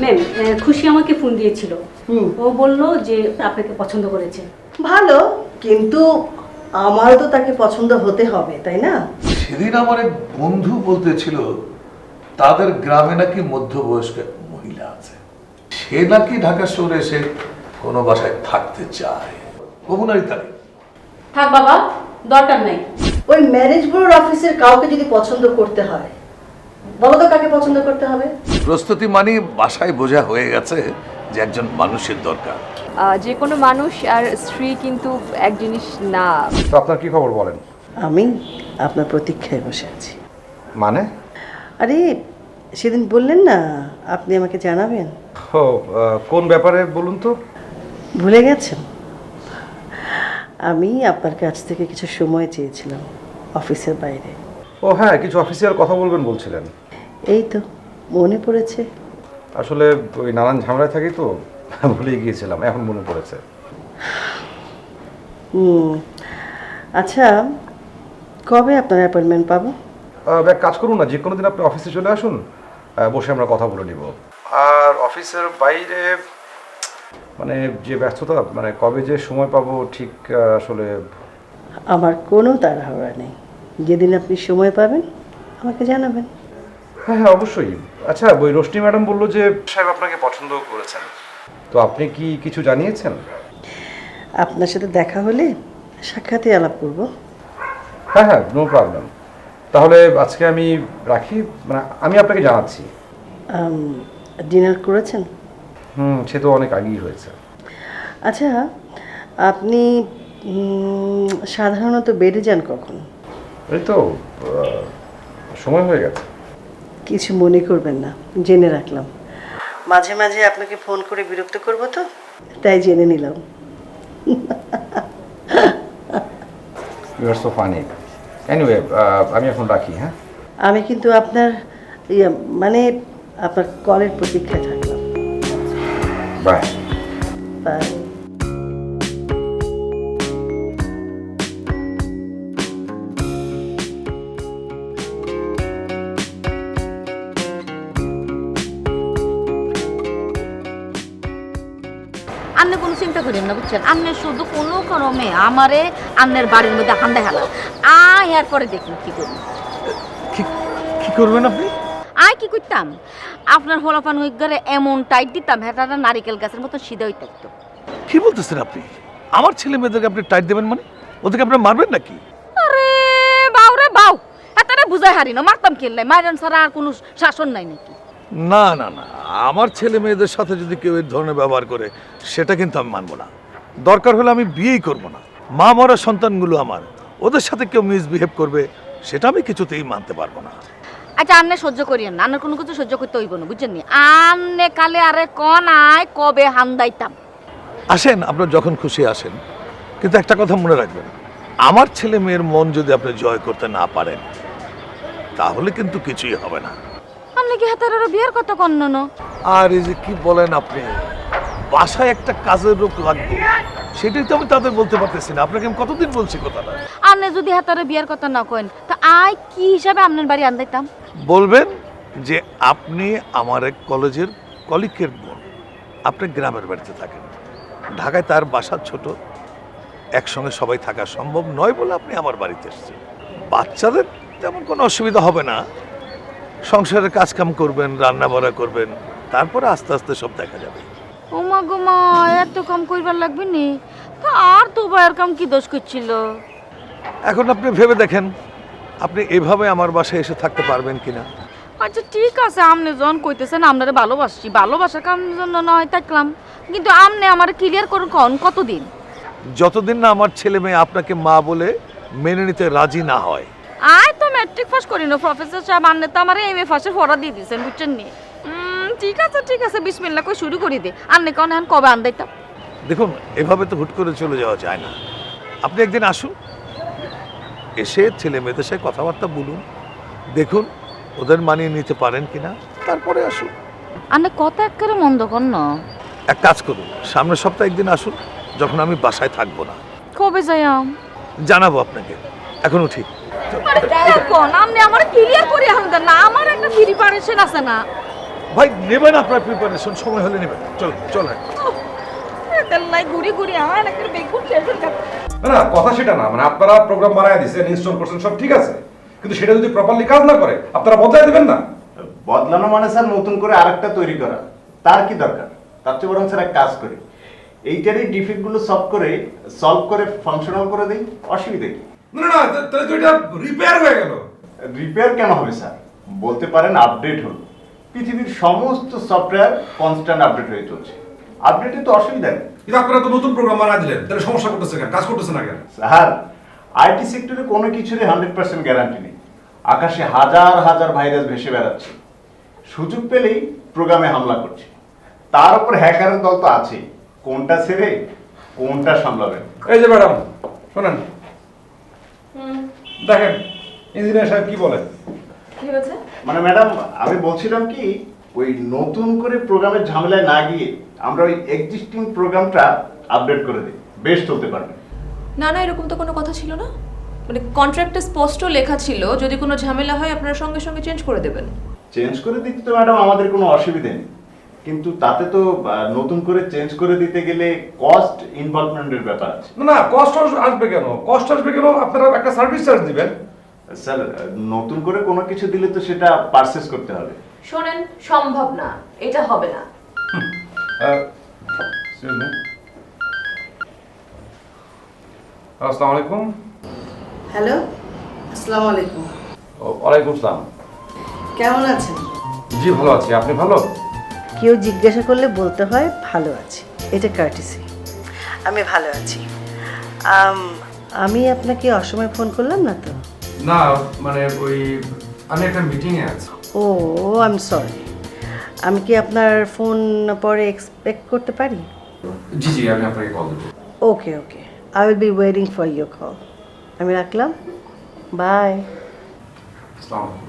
Ma'am, খুশি আমাকে phone দিয়েছিল। ও বলল যে আপনাকে পছন্দ করেছে। ভালো, কিন্তু আমারও তো তাকে পছন্দ হতে হবে, তাই না? সেদিন আমার এক বন্ধু বলতেছিল তাদের গ্রামে নাকি মধ্যবয়স্ক এক মহিলা আছে, সে নাকি ঢাকা শহরে এসে কোনো বাসায় থাকতে চায়। কবুনারি তাই থাক বাবা, দরকার নাই। ওই ম্যারেজ ব্যুরোর অফিসের কাউকে যদি পছন্দ করতে হয়, বলো তো কাকে পছন্দ করতে হবে? প্রস্তুতি মানে বাসায় বোঝা হয়ে গেছে যে একজন মানুষের দরকার। যে কোনো মানুষ আর স্ত্রী কিন্তু এক জিনিস না। তো আপনার কি খবর বলেন? আমি আপনার প্রতীক্ষায় বসে আছি। মানে? আরে সেদিন বললেন না আপনি আমাকে জানাবেন। ও, কোন ব্যাপারে বলুন তো? ভুলে গেছেন? আমি আপনার কাছ থেকে কিছু সময় চেয়েছিলাম অফিসের বাইরে। ও হ্যাঁ, কিছু অফিসিয়াল কথা বলবেন বলছিলেন। এই তো মনে পড়েছে। আসলে ওই নানান ঝামেলায় থাকি তো ভুলে গিয়েছিলাম, এখন মনে পড়েছে। আচ্ছা, কবে আপনার অ্যাপয়েন্টমেন্ট পাবো? এক কাজ করুন না, যে কোনো দিন আপনি অফিসে চলে আসুন, বসে আমরা কথা বলে নিব। আর অফিসের বাইরে মানে যে ব্যস্ততা, মানে কবে যে সময় পাবো ঠিক আসলে। আমার কোনো তাড়াহুড়া নেই, যেদিন আপনি সময় পাবেন আমাকে জানাবেন। হ্যাঁ হ্যাঁ, অবশ্যই। আচ্ছা, ওই রোশনি ম্যাডাম বললো যে সাহেব আপনাকে পছন্দ করেছেন, তো আপনি কি কিছু জানিয়েছেন? আপনার সাথে দেখা হলে সাক্ষাতে আলাপ করব। হ্যাঁ হ্যাঁ, নো প্রবলেম। তাহলে আজকে আমি রাখি, মানে আমি আপনাকে জানাচ্ছি। ডিনার করেছেন? সে তো অনেক আগেই হয়েছে। আচ্ছা, আপনি সাধারণত বেডে যান কখন? এই তো সময় হয়ে গেছে। কিছু মনে করবেন না, জেনে রাখলাম। মাঝে মাঝে আপনাকে ফোন করে বিরক্ত করব তো, তাই জেনে নিলাম। You are so funny. Anyway, আমি এখন রাখি। হ্যাঁ, আমি কিন্তু আপনার মানে আপনার কলের প্রতীক্ষায় থাকলাম। বাই। বাই। আপনি কোনো চিন্তা করেন না, বুঝছেন? আপনি শুধু কোনো ক্রমে আমারে আপনার বাড়ির মধ্যে হান্দা হেলা এর পরে দেখুন কি করুন। কি করবেন আপনি? আয় কি করতাম, আপনার হলফান হইগারে এমন টাইট দিতাম হেটাটা নারিকেল গাছের মতো সিধা হয়ে থাকতো। কি বলতেছেন আপনি? আমার ছেলে মেয়েদেরকে আপনি টাইট দেবেন মানে? ওদেরকে আপনি মারবেন নাকি? আরে বাউ রে বাউ, হেতারে বুঝাই হারি না, মারতাম খেললাই, মাইরান ছাড়া আর কোনো শাসন নাই নাকি? না না না, আমার ছেলে মেয়েদের সাথে যদি কেউ এই ধরনের ব্যবহার করে সেটা কিন্তু আমি মানবো না। দরকার হলে আমি বিয়েই করব না। মা মরা সন্তানগুলো আমার, ওদের সাথে কেউ মিসবিহেভ করবে সেটা আমি কিছুতেই মানতে পারবো না। আচ্ছা, আন্নে সহ্য করিয়েন না, আন্নের কোনো কিছু সহ্য করতে হইব না, বুঝছেন নি? আন্নে কালে আরে কন আয় কবে হান্দাইতাম। আসেন, আপনার যখন খুশি আসেন, কিন্তু একটা কথা মনে রাখবেন, আমার ছেলে মেয়ের মন যদি আপনি জয় করতে না পারেন তাহলে কিন্তু কিছুই হবে না। আপনি কি হাতের আরো বিয়ের কথা কন্ন না? আর এই যে কি বলেন আপনি, বাসায় একটা কাজের লোক লাগবে, সেটাই তো আমি তাদের বলতে পারতেছি না। আপনাকে আমি কতদিন বলছি কথাটা? আপনি যদি হাতারে বিয়ের কথা না কইন তা আয় কি হিসাবে আপনার বাড়ি আনদাইতাম? বলবেন যে আপনি আমার এক কলেজের কলিগের বোন, আপনি গ্রামের বাড়িতে থাকেন, ঢাকায় তার বাসা ছোট, একসঙ্গে সবাই থাকা সম্ভব নয় বলে আপনি আমার বাড়িতে এসেছেন। বাচ্চাদের তেমন কোনো অসুবিধা হবে না, সংসারের কাজকাম করবেন, রান্না বাড়া করবেন, তারপরে আস্তে আস্তে সব দেখা যাবে। ওমা গোমা, এত কম কইবার লাগবে নি? তা আর তো বাইরের কাম কি দোষ করছিল? এখন আপনি ভেবে দেখেন, আপনি এভাবে আমার বাসায় এসে থাকতে পারবেন কিনা। আচ্ছা ঠিক আছে, আপনি যখন কইতেছেন আপনারে ভালোবাসছি, ভালোবাসার কারণের জন্য নয় থাকলাম, কিন্তু আপনি আমার ক্লিয়ার করুন কোন কতদিন? যতদিন না আমার ছেলে মেয়ে আপনাকে মা বলে মেনে নিতে রাজি না হয়। আয় তো ম্যাট্রিক পাস করি না, প্রফেসর সাহেব আপনি তো আমার এমএ ফার্স্টের পড়া দিয়ে দিয়েছেন, বুঝছেন নি? ঠিক আছে, বিসমিল্লাহ কই শুরু করি দে। আপনি কোন এখন কবে আনদাইতাম? দেখুন, এভাবে তো হুট করে চলে যাওয়া যায় না। আপনি একদিন আসুন, এসে ছেলে মেয়েদের সাথে কথাবার্তা বলুন, দেখুন ওদের মানিয়ে নিতে পারেন কিনা, তারপরে আসুন। আপনি কথা একেবারে মন্দ কর না। এক কাজ করুন, সামনের সপ্তাহে একদিন আসুন, যখন আমি বাসায় থাকবো না। কবে যাইম? জানাবো আপনাকে, এখনো ঠিক। আরে কোন আপনি আমার ক্লিয়ার করে আনতেন না, আমার একটা প্রিপারেশন আছে না। ভাই নেবেন আপনার প্রিপারেশন, সময় হলে নেবেন। চল চল তেল্লাই ঘুরি ঘুরি আমার একটা বেগুন শেষ হয়ে গেল। না না, কথা সেটা না, মানে আপনারা প্রোগ্রাম বানায় দিয়েছেন, ইনস্টল করছেন, সব ঠিক আছে, কিন্তু সেটা যদি প্রপারলি কাজ না করে আপনারা বদলায় দেবেন না। বদলানো মানে স্যার নতুন করে আরেকটা তৈরি করা, তার কি দরকার? তার চেয়ে বরং স্যার এক কাজ করি, এইটারই ডিফেক্টগুলো সলভ করে ফাংশনাল করে দেই, অসুবিধা কি? না না, তাহলে তো এটা রিপেয়ার হয়ে গেল। রিপেয়ার কেন হবে স্যার? বলতে পারেন আপডেট হলো। পৃথিবীর সমস্ত সফটওয়্যার কনস্ট্যান্ট আপডেট হয়ে চলছে, আপডেটে তো অসুবিধা নেই। কিন্তু আপনারা তো নতুন প্রোগ্রাম বানায় দিলেন, তাহলে সমস্যা করতেছে কেন, কাজ করতেছে না কেন? স্যার আইটি সেক্টরে কোনো কিছুরই 100% গ্যারান্টি নেই। আকাশে হাজার হাজার ভাইরাস ভেসে বেড়াচ্ছে, সুযোগ পেলেই প্রোগ্রামে হামলা করছে। তার উপর হ্যাকারের দল তো আছেই, কোনটা ছেড়ে কোনটা সামলাবেন? এই যে ম্যাডাম শোনেন, দেখেন ইঞ্জিনিয়ার সাহেব কি বলেন। কি হয়েছে? মানে ম্যাডাম আমি বলছিলাম কি, ওই নতুন করে প্রোগ্রামের ঝামেলায় না গিয়ে আমরা ওই এক্সিস্টিং প্রোগ্রামটা আপডেট করে দিই, বেশ চলতে পারবে। না না, এরকম তো কোনো কথা ছিল না। মানে কন্ট্রাক্টে স্পষ্ট লেখা ছিল যদি কোনো ঝামেলা হয় আপনারা সঙ্গে সঙ্গে চেঞ্জ করে দেবেন। চেঞ্জ করে দিতে তো ম্যাডাম আমাদের কোনো অসুবিধা নেই, কিন্তু তাতে তো নতুন করে চেঞ্জ করে দিতে গেলে কস্ট ইনভলভমেন্টের ব্যাপার আছে। না না, কষ্ট আসবে কেন? কষ্ট আসবে কেন? আপনারা একটা সার্ভিস চার্জ দিবেন। স্যার নতুন করে কোনো কিছু দিলে তো সেটা পারচেজ করতে হবে। শোনেন, সম্ভব না, এটা হবে না। আসসালামু আলাইকুম। হ্যালো, আসসালামু আলাইকুম। ওয়ালাইকুম আসসালাম। কেমন আছেন? জি ভালো আছি, আপনি ভালো? কেউ জিজ্ঞাসা করলে বলতে হয় ভালো আছি, এটা কার্টিসি। আমি ভালো আছি। আমি আপনাকে অসময়ে ফোন করলাম না তো? না মানে ওই আমি একটা মিটিংয়ে আছি। ও আই এম সরি। আমি কি আপনার ফোন পরে এক্সপেক্ট করতে পারি? জি জি, আমি আপনাকে কল দেবো। Okay okay, I will be waiting for your call. আমি রাখলাম, বাই। আসসালামু আলাইকুম।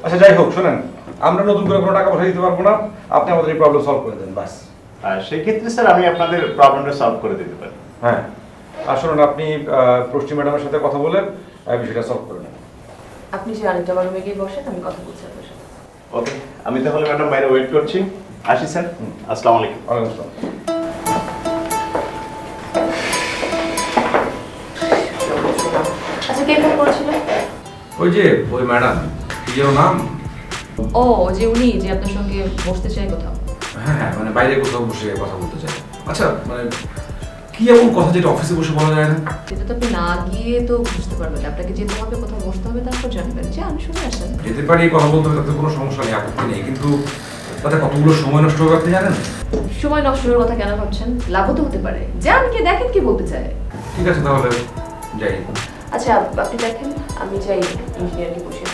আচ্ছা যাই হোক, শোনেন, আমরা নতুন করে কোনো টাকা পয়সা দিতে পারবো না, আপনি আমাদের এই প্রবলেম সলভ করে দেন বাস। আর সেক্ষেত্রে স্যার আমি আপনাদের প্রবলেমটা সলভ করে দিতে পারি। হ্যাঁ, আর শুনুন, আপনি প্রষ্টি ম্যাডামের সাথে কথা বলে বিষয়টা সলভ করে নেন। আপনি যে আরেকটা আমার রুমে গিয়ে বসেন, আমি কথা বলছি আপনার সাথে। ওকে, আমি তাহলে ম্যাডাম বাইরে ওয়েট করছি। আসি স্যার, আসসালামু আলাইকুম। ওয়ালাইকুম আসসালাম। আচ্ছা, কে ফোন করেছিল? ওই যে ওই ম্যাডাম, কি যেন নাম? ও, যে উনি যে আপনার সঙ্গে বসতে চাই কোথাও। হ্যাঁ হ্যাঁ, মানে বাইরে কোথাও বসে কথা বলতে চাই। আচ্ছা মানে কি এমন কথা যেটা অফিসে বসে বলা যায় না? সেটা তো আপনি না গিয়ে তো বুঝতে পারবেন না। আপনাকে যেতে হবে, কোথাও বসতে হবে, তারপর জানবেন। যে আমি শুনে আসেন। যেতে পারি, কথা বলতে হবে, তাতে কোনো সমস্যা নেই, আপত্তি নেই, কিন্তু তাতে কতগুলো সময় নষ্ট হবে আপনি জানেন? সময় নষ্ট হওয়ার কথা কেন ভাবছেন? লাভও তো হতে পারে। যান, কে দেখেন কি বলতে চায়। ঠিক আছে তাহলে যাই। আচ্ছা, আপনি দেখেন, আমি যাই ইঞ্জিনিয়ারকে বসে।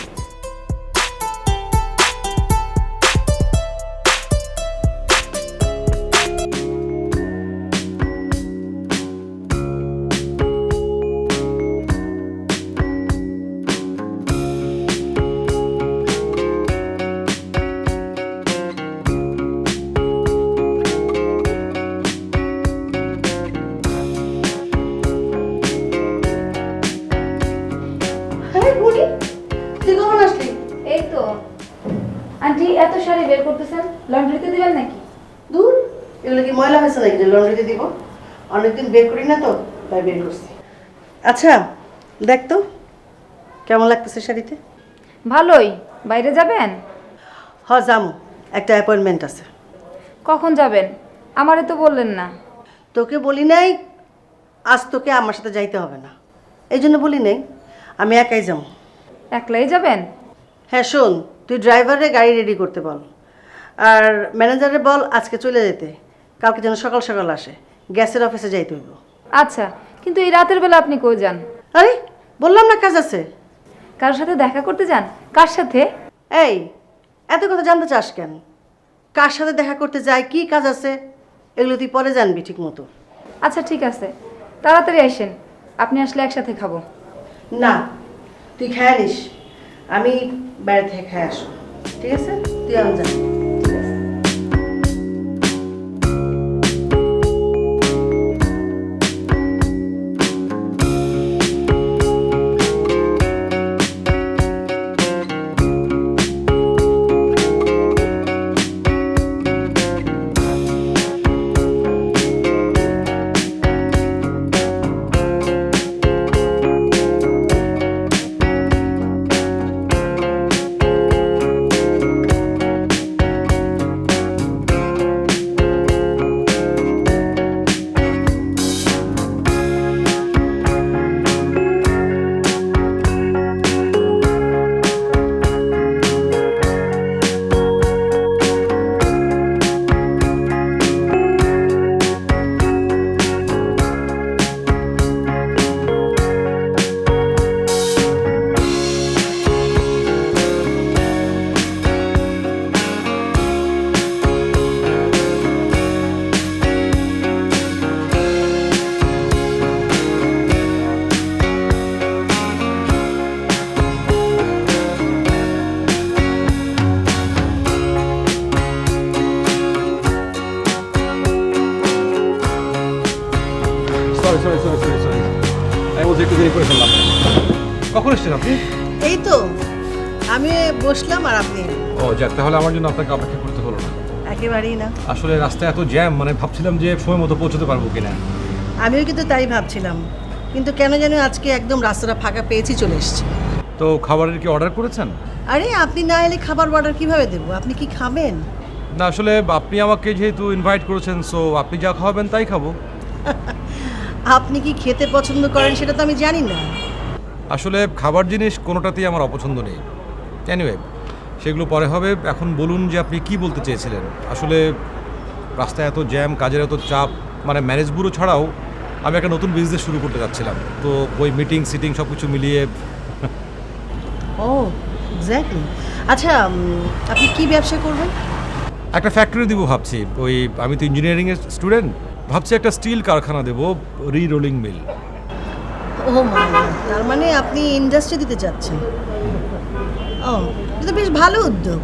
তুই কখন আসলি? এই তো আন্টি, এত শাড়ি বের করতেছেন, লন্ড্রিতে দিবেন নাকি? দূর, এগুলো কি ময়লা হয়েছে নাকি যে লন্ড্রিতে দিব? অনেকদিন বের করি না তো, তাই বের করছি। আচ্ছা দেখ তো কেমন লাগতেছে শাড়িতে। ভালোই। বাইরে যাবেন? যামু, একটা অ্যাপয়েন্টমেন্ট আছে। কখন যাবেন? আমারে তো বললেন না। তোকে বলি নাই আজ তোকে আমার সাথে যাইতে হবে না, এই জন্য বলি নাই, আমি একাই যাবো। একলাই যাবেন? হ্যাঁ শোন, তুই ড্রাইভারে গাড়ি রেডি করতে বল, আর ম্যানেজারে বল আজকে চলে যেতে, কালকে যেন সকাল সকাল আসে। গ্যাসের অফিসে যাইতে হইব। আচ্ছা, কিন্তু এই রাতের বেলা আপনি কই যান? আরে বললাম না কাজ আছে। কার সাথে দেখা করতে যান? কার সাথে? এই এত কথা জানতে চাস কেন? কার সাথে দেখা করতে যাই, কি কাজ আছে, এগুলো তুই পরে জানবি ঠিক মতো। আচ্ছা ঠিক আছে, তাড়াতাড়ি আসেন, আপনি আসলে একসাথে খাবো। না, তুই খায় নিস, আমি বাইরে থেকে খায় আসবো, ঠিক আছে? তুই আমি যা। সরি আমি বলছি একটু দেরি করে ফেললাম। কখন এসছেন আপনি? এই তো আমি বসলাম আর আপনি। ও যাক, তাহলে আমার জন্য আপনাকে অপেক্ষা করতে হলো না। একেবারেই না। আসলে রাস্তায় এত জ্যাম, মানে ভাবছিলাম যে সময় মতো পৌঁছতে পারবো কিনা। আমিও কিন্তু তাই ভাবছিলাম, কিন্তু কেন যেন আজকে একদম রাস্তাটা ফাঁকা পেয়েছি, চলে এসেছি। তো খাবারের কি অর্ডার করেছেন? আরে আপনি না এলে খাবার অর্ডার কিভাবে দেবো? আপনি কি খাবেন? না আসলে আপনি আমাকে যেহেতু ইনভাইট করেছেন, সো আপনি যা খাওয়াবেন তাই খাবো। আপনি কি খেতে পছন্দ করেন সেটা তো আমি জানি না। আসলে খাবার জিনিস কোনোটাতেই আমার অপছন্দ নেই। এনিওয়ে, সেগুলো পরে হবে। এখন বলুন যে আপনি কি বলতে চেয়েছিলেন। আসলে রাস্তায় এত জ্যাম, কাজের এত চাপ, মানে ম্যানেজ ব্যুরো ছাড়াও আমি একটা নতুন বিজনেস শুরু করতে যাচ্ছিলাম, তো ওই মিটিং সিটিং সব কিছু মিলিয়ে। ও এক্স্যাক্টলি। আচ্ছা আপনি কি ব্যবসা করবেন? একটা ফ্যাক্টরি দিব ভাবছি। ওই আমি তো ইঞ্জিনিয়ারিংয়ের স্টুডেন্ট, ভাবছি একটা স্টিল কারখানা দেবো, রি-রোলিং মিল। ও মাই গড, তার মানে আপনি ইন্ডাস্ট্রি দিতে চাচ্ছেন? ও এটা তো বেশ ভালো উদ্যোগ।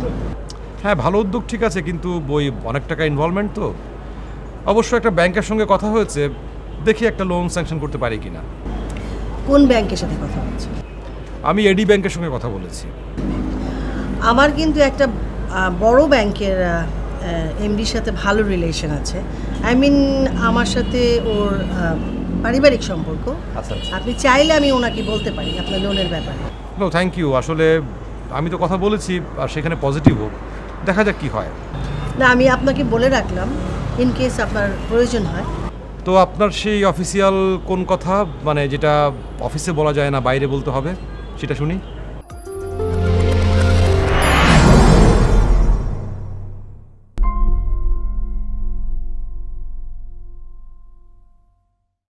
হ্যাঁ ভালো উদ্যোগ, ঠিক আছে, কিন্তু ওই অনেক টাকা ইনভলভমেন্ট তো। অবশ্য একটা ব্যাংকের সঙ্গে কথা হয়েছে, দেখি একটা লোন স্যাংশন করতে পারি কিনা। কোন ব্যাংকের সাথে কথা বলছেন? আমি এডি ব্যাংকের সঙ্গে কথা বলেছি। আমার কিন্তু একটা বড় ব্যাংকের এমডির সাথে ভালো রিলেশন আছে। আই মিন আমার সাথে ওর পারিবারিক সম্পর্ক। আচ্ছা আচ্ছা। আপনি চাইলে আমি ওনাকে বলতে পারি আপনার লোনের ব্যাপারে। নো থ্যাংক ইউ, আসলে আমি তো কথা বলেছি আর সেখানে পজিটিভ হোক, দেখা যাক কি হয়। না আমি আপনাকে বলে রাখলাম ইন কেস আপনার প্রয়োজন হয়। তো আপনার সেই অফিসিয়াল কোন কথা, মানে যেটা অফিসে বলা যায় না বাইরে বলতে হবে, সেটা শুনি।